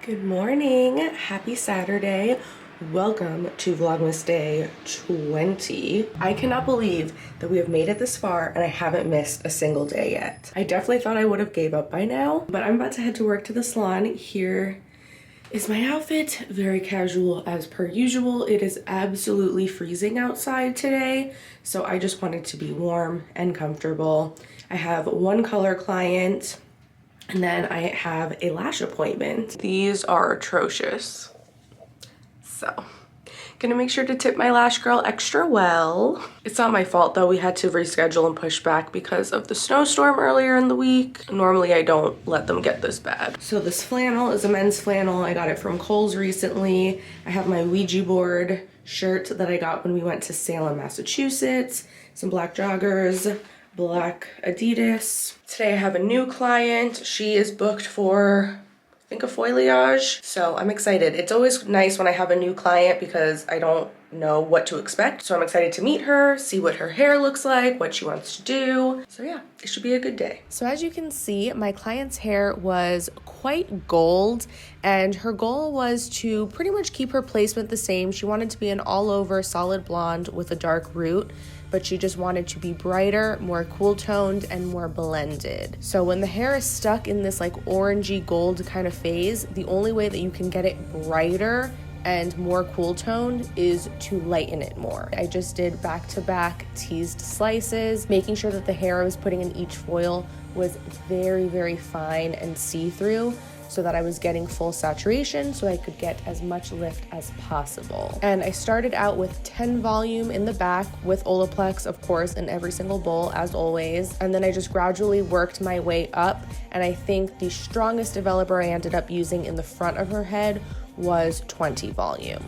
Good morning, happy Saturday. Welcome to Vlogmas day 20. I cannot believe that we have made it this far and I haven't missed a single day yet. I definitely thought I would have gave up by now, but I'm about to head to work to the salon. Here is my outfit, very casual as per usual. It is absolutely freezing outside today, so I just wanted to be warm and comfortable. I have one color client, and then I have a lash appointment. These are atrocious. So, gonna make sure to tip my lash girl extra well. It's not my fault though, we had to reschedule and push back because of the snowstorm earlier in the week. Normally I don't let them get this bad. So this flannel is a men's flannel. I got it from Kohl's recently. I have my Ouija board shirt that I got when we went to Salem, Massachusetts. Some black joggers, black Adidas. Today I have a new client. She is booked for, I think, a foliage. So I'm excited. It's always nice when I have a new client because I don't know what to expect. So I'm excited to meet her, see what her hair looks like, what she wants to do. So yeah, it should be a good day. So as you can see, my client's hair was quite gold and her goal was to pretty much keep her placement the same. She wanted to be an all over solid blonde with a dark root, but she just wanted to be brighter, more cool toned, and more blended. So when the hair is stuck in this like orangey gold kind of phase, the only way that you can get it brighter and more cool toned is to lighten it more. I just did back-to-back teased slices, making sure that the hair I was putting in each foil was very, very fine and see-through, so that I was getting full saturation so I could get as much lift as possible. And I started out with 10 volume in the back with Olaplex, of course, in every single bowl as always. And then I just gradually worked my way up. And I think the strongest developer I ended up using in the front of her head was 20 volume.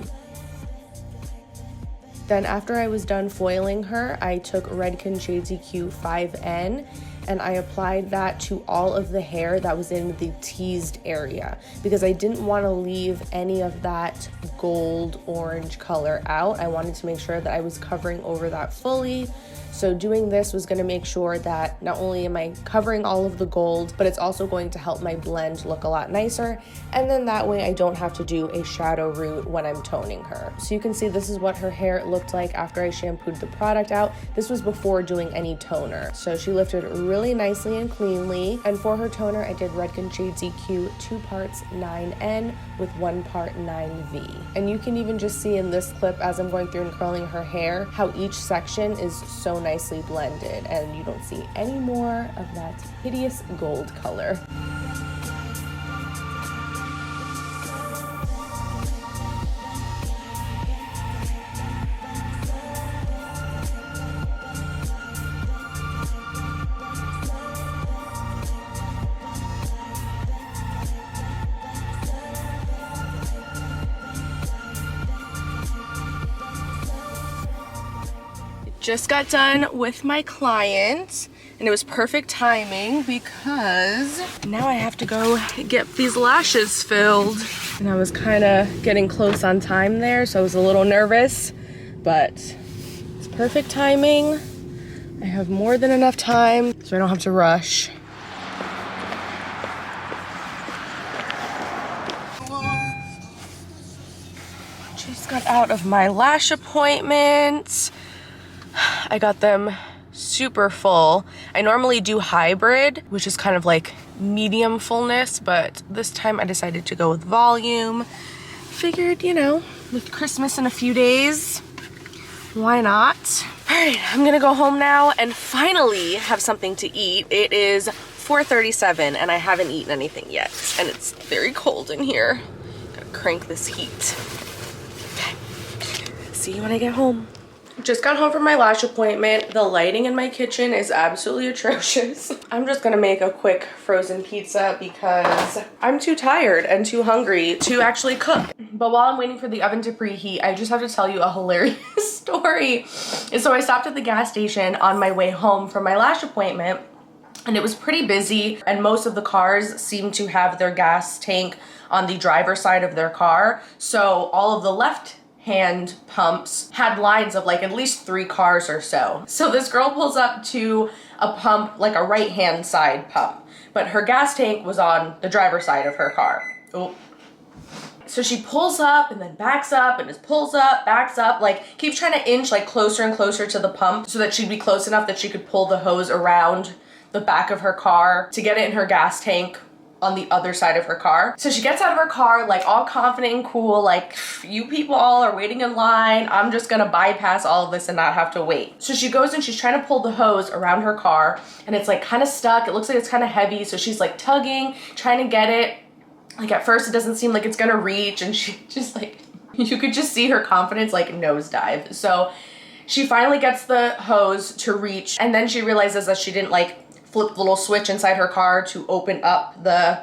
Then after I was done foiling her, I took Redken Shades EQ 5N and I applied that to all of the hair that was in the teased area because I didn't want to leave any of that gold orange color out. I wanted to make sure that I was covering over that fully. So doing this was going to make sure that not only am I covering all of the gold, but it's also going to help my blend look a lot nicer. And then that way I don't have to do a shadow root when I'm toning her. So you can see this is what her hair looked like after I shampooed the product out. This was before doing any toner. So she lifted really nicely and cleanly. And for her toner, I did Redken Shades EQ 2 parts 9N with 1 part 9V. And you can even just see in this clip as I'm going through and curling her hair, how each section is so nicely blended and you don't see any more of that hideous gold color. Just got done with my client and it was perfect timing because now I have to go get these lashes filled. And I was kind of getting close on time there, so I was a little nervous, but it's perfect timing. I have more than enough time, so I don't have to rush. Just got out of my lash appointment. I got them super full. I normally do hybrid, which is kind of like medium fullness, but this time I decided to go with volume. Figured, you know, with Christmas in a few days, why not? All right, I'm gonna go home now and finally have something to eat. It is 4:37 and I haven't eaten anything yet, and it's very cold in here. Gotta crank this heat. Okay, see you when I get home. Just got home from my lash appointment. The lighting in my kitchen is absolutely atrocious. I'm just gonna make a quick frozen pizza because I'm too tired and too hungry to actually cook. But while I'm waiting for the oven to preheat, I just have to tell you a hilarious story. And so I stopped at the gas station on my way home from my lash appointment and it was pretty busy and most of the cars seemed to have their gas tank on the driver's side of their car. So all of the left hand pumps had lines of like at least 3 cars or so. So this girl pulls up to a pump, like a right hand side pump, but her gas tank was on the driver's side of her car. Oh, So she pulls up and then backs up and just pulls up, backs up, like keeps trying to inch like closer and closer to the pump so that she'd be close enough that she could pull the hose around the back of her car to get it in her gas tank on the other side of her car. So she gets out of her car like all confident and cool, like you people all are waiting in line. I'm just gonna bypass all of this and not have to wait. So she goes and she's trying to pull the hose around her car and it's like kind of stuck. It looks like it's kind of heavy. So she's like tugging, trying to get it. Like at first it doesn't seem like it's gonna reach and she just like, you could just see her confidence like nosedive. So she finally gets the hose to reach and then she realizes that she didn't like flip the little switch inside her car to open up the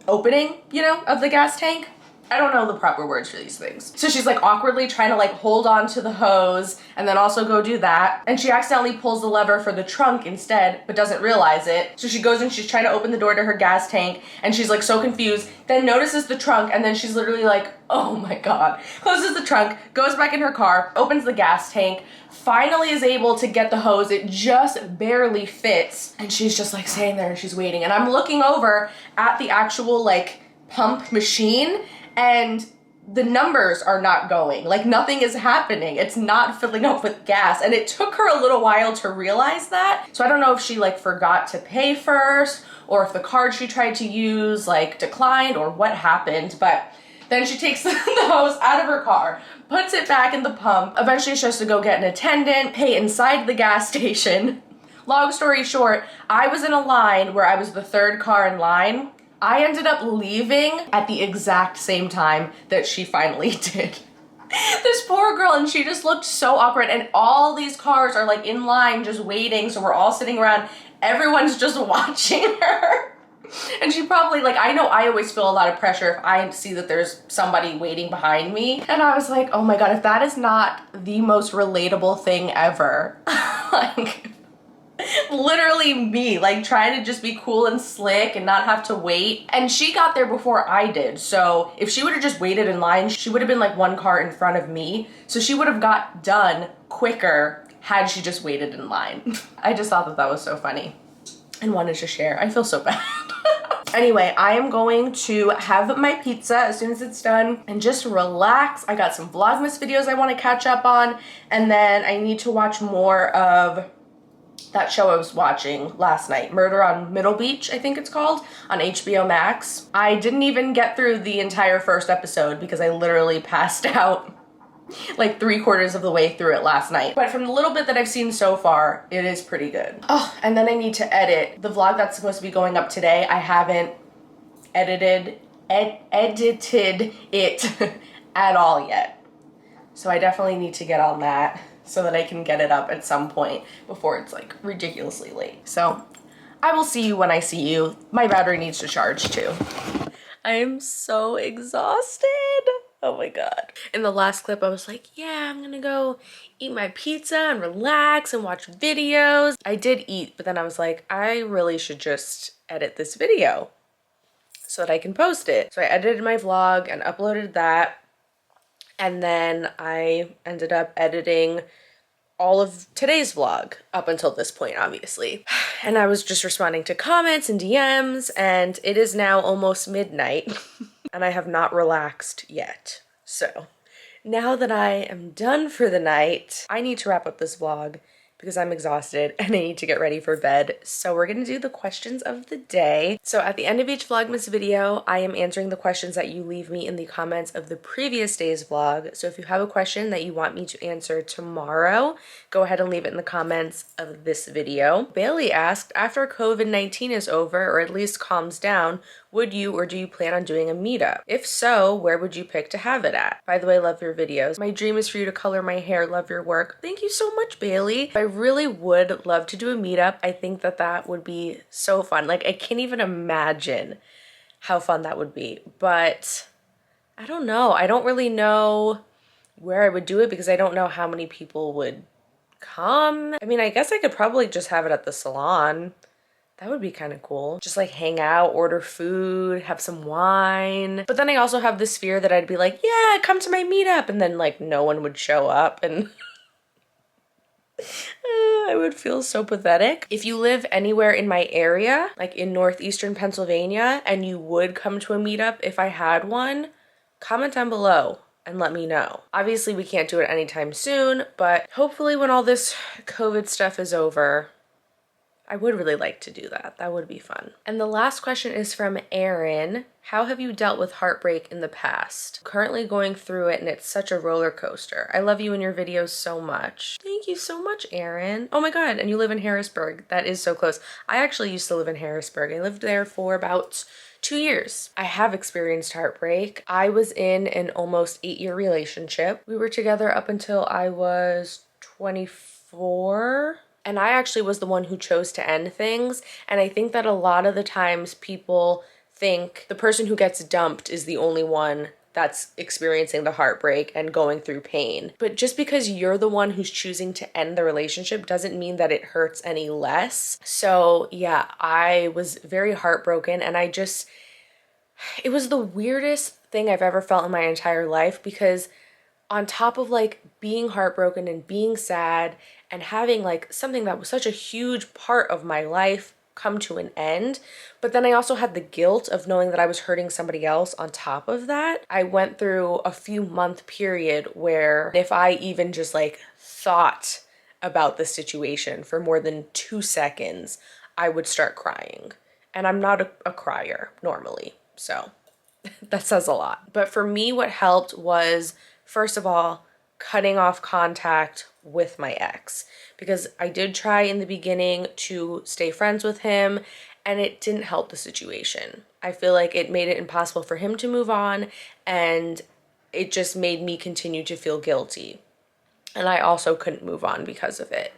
opening, you know, of the gas tank. I don't know the proper words for these things. So she's like awkwardly trying to like hold on to the hose and then also go do that. And she accidentally pulls the lever for the trunk instead, but doesn't realize it. So she goes and she's trying to open the door to her gas tank and she's like so confused, then notices the trunk and then she's literally like, oh my God. Closes the trunk, goes back in her car, opens the gas tank, finally is able to get the hose. It just barely fits. And she's just like sitting there and she's waiting. And I'm looking over at the actual like pump machine and the numbers are not going. Like nothing is happening. It's not filling up with gas. And it took her a little while to realize that. So I don't know if she like forgot to pay first or if the card she tried to use like declined or what happened. But then she takes the hose out of her car, puts it back in the pump. Eventually she has to go get an attendant, pay inside the gas station. Long story short, I was in a line where I was the third car in line. I ended up leaving at the exact same time that she finally did. This poor girl, and she just looked so awkward, and all these cars are like in line just waiting, so we're all sitting around, everyone's just watching her. And she probably, like, I know I always feel a lot of pressure if I see that there's somebody waiting behind me. And I was like, oh my God, if that is not the most relatable thing ever. Like, literally me, like trying to just be cool and slick and not have to wait. And she got there before I did. So if she would have just waited in line, she would have been like one car in front of me. So she would have got done quicker had she just waited in line. I just thought that that was so funny and wanted to share. I feel so bad. Anyway, I am going to have my pizza as soon as it's done and just relax. I got some Vlogmas videos I want to catch up on, and then I need to watch more of that show I was watching last night, Murder on Middle Beach, I think it's called, on HBO Max. I didn't even get through the entire first episode because I literally passed out like 3/4 of the way through it last night. But from the little bit that I've seen so far, it is pretty good. Oh, and then I need to edit the vlog that's supposed to be going up today. I haven't edited it at all yet. So I definitely need to get on that so that I can get it up at some point before it's like ridiculously late. So I will see you when I see you. My battery needs to charge too. I am so exhausted. Oh my God. In the last clip, I was like, yeah, I'm gonna go eat my pizza and relax and watch videos. I did eat, but then I was like, I really should just edit this video so that I can post it. So I edited my vlog and uploaded that. And then I ended up editing all of today's vlog up until this point, obviously. And I was just responding to comments and DMs, and it is now almost midnight and I have not relaxed yet. So now that I am done for the night, I need to wrap up this vlog because I'm exhausted and I need to get ready for bed. So we're gonna do the questions of the day. So at the end of each Vlogmas video, I am answering the questions that you leave me in the comments of the previous day's vlog. So if you have a question that you want me to answer tomorrow, go ahead and leave it in the comments of this video. Bailey asked, after COVID-19 is over, or at least calms down, would you or do you plan on doing a meetup? If so, where would you pick to have it at? By the way, love your videos. My dream is for you to color my hair. Love your work. Thank you so much, Bailey. I really would love to do a meetup. I think that that would be so fun. Like, I can't even imagine how fun that would be. But I don't know. I don't really know where I would do it because I don't know how many people would come. I mean, I guess I could probably just have it at the salon. That would be kind of cool. Just like hang out, order food, have some wine. But then I also have this fear that I'd be like, yeah, come to my meetup. And then like no one would show up and I would feel so pathetic. If you live anywhere in my area, like in northeastern Pennsylvania, and you would come to a meetup if I had one, comment down below and let me know. Obviously, we can't do it anytime soon, but hopefully when all this COVID stuff is over, I would really like to do that. That would be fun. And the last question is from Erin. How have you dealt with heartbreak in the past? Currently going through it and it's such a roller coaster. I love you and your videos so much. Thank you so much, Erin. Oh my God, and you live in Harrisburg. That is so close. I actually used to live in Harrisburg. I lived there for about 2 years. I have experienced heartbreak. I was in an almost 8-year relationship. We were together up until I was 24. And I actually was the one who chose to end things. And I think that a lot of the times people think the person who gets dumped is the only one that's experiencing the heartbreak and going through pain. But just because you're the one who's choosing to end the relationship doesn't mean that it hurts any less. So yeah, I was very heartbroken, and it was the weirdest thing I've ever felt in my entire life, because on top of like being heartbroken and being sad and having like something that was such a huge part of my life come to an end, but then I also had the guilt of knowing that I was hurting somebody else on top of that. I went through a few month period where if I even just like thought about the situation for more than 2 seconds, I would start crying. And I'm not a crier normally, so that says a lot. But for me, what helped was, first of all, cutting off contact with my ex, because I did try in the beginning to stay friends with him and it didn't help the situation. I feel like it made it impossible for him to move on, and it just made me continue to feel guilty. And I also couldn't move on because of it.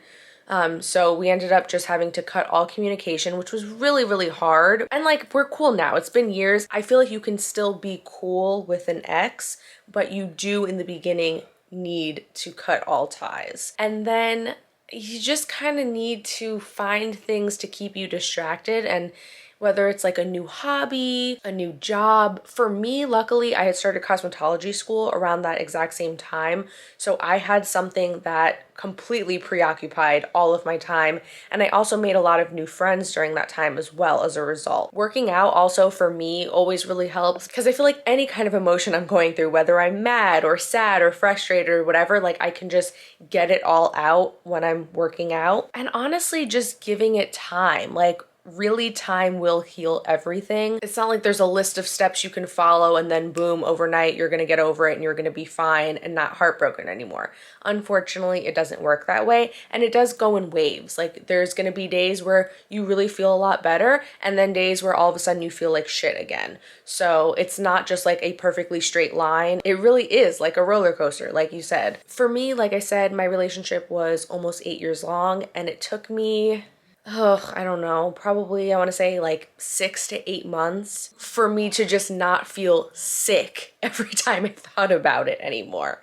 So we ended up just having to cut all communication, which was really, really hard. And like, we're cool now. It's been years. I feel like you can still be cool with an ex, but you do in the beginning need to cut all ties. And then you just kind of need to find things to keep you distracted, and whether it's like a new hobby, a new job. For me, luckily, I had started cosmetology school around that exact same time. So I had something that completely preoccupied all of my time. And I also made a lot of new friends during that time as well as a result. Working out also for me always really helps, because I feel like any kind of emotion I'm going through, whether I'm mad or sad or frustrated or whatever, like I can just get it all out when I'm working out. And honestly, just giving it time, like really time will heal everything. It's not like there's a list of steps you can follow and then boom, overnight you're gonna get over it and you're gonna be fine and not heartbroken anymore. Unfortunately, it doesn't work that way, and it does go in waves. Like there's gonna be days where you really feel a lot better, and then days where all of a sudden you feel like shit again. So it's not just like a perfectly straight line. It really is like a roller coaster, like you said. For me, like I said, my relationship was almost 8 years long, and it took me, I don't know, probably I want to say like 6 to 8 months for me to just not feel sick every time I thought about it anymore.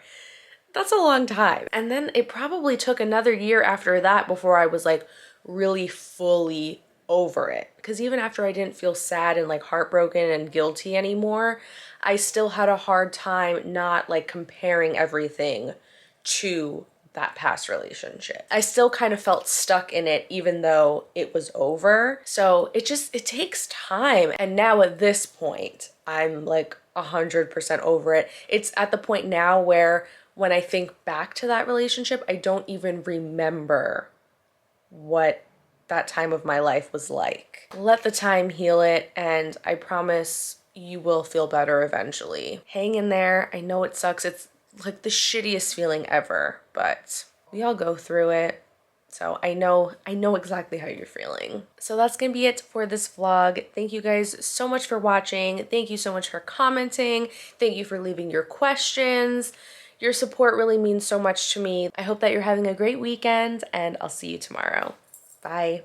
That's a long time. And then it probably took another year after that before I was like really fully over it. Because even after I didn't feel sad and like heartbroken and guilty anymore, I still had a hard time not like comparing everything to that past relationship. I still kind of felt stuck in it even though it was over. So it takes time. And now at this point, I'm like 100% over it. It's at the point now where when I think back to that relationship, I don't even remember what that time of my life was like. Let the time heal it, and I promise you will feel better eventually. Hang in there. I know it sucks. It's like the shittiest feeling ever, but we all go through it. So I know exactly how you're feeling. So that's gonna be it for this vlog. Thank you guys so much for watching. Thank you so much for commenting. Thank you for leaving your questions. Your support really means so much to me. I hope that you're having a great weekend, and I'll see you tomorrow. Bye.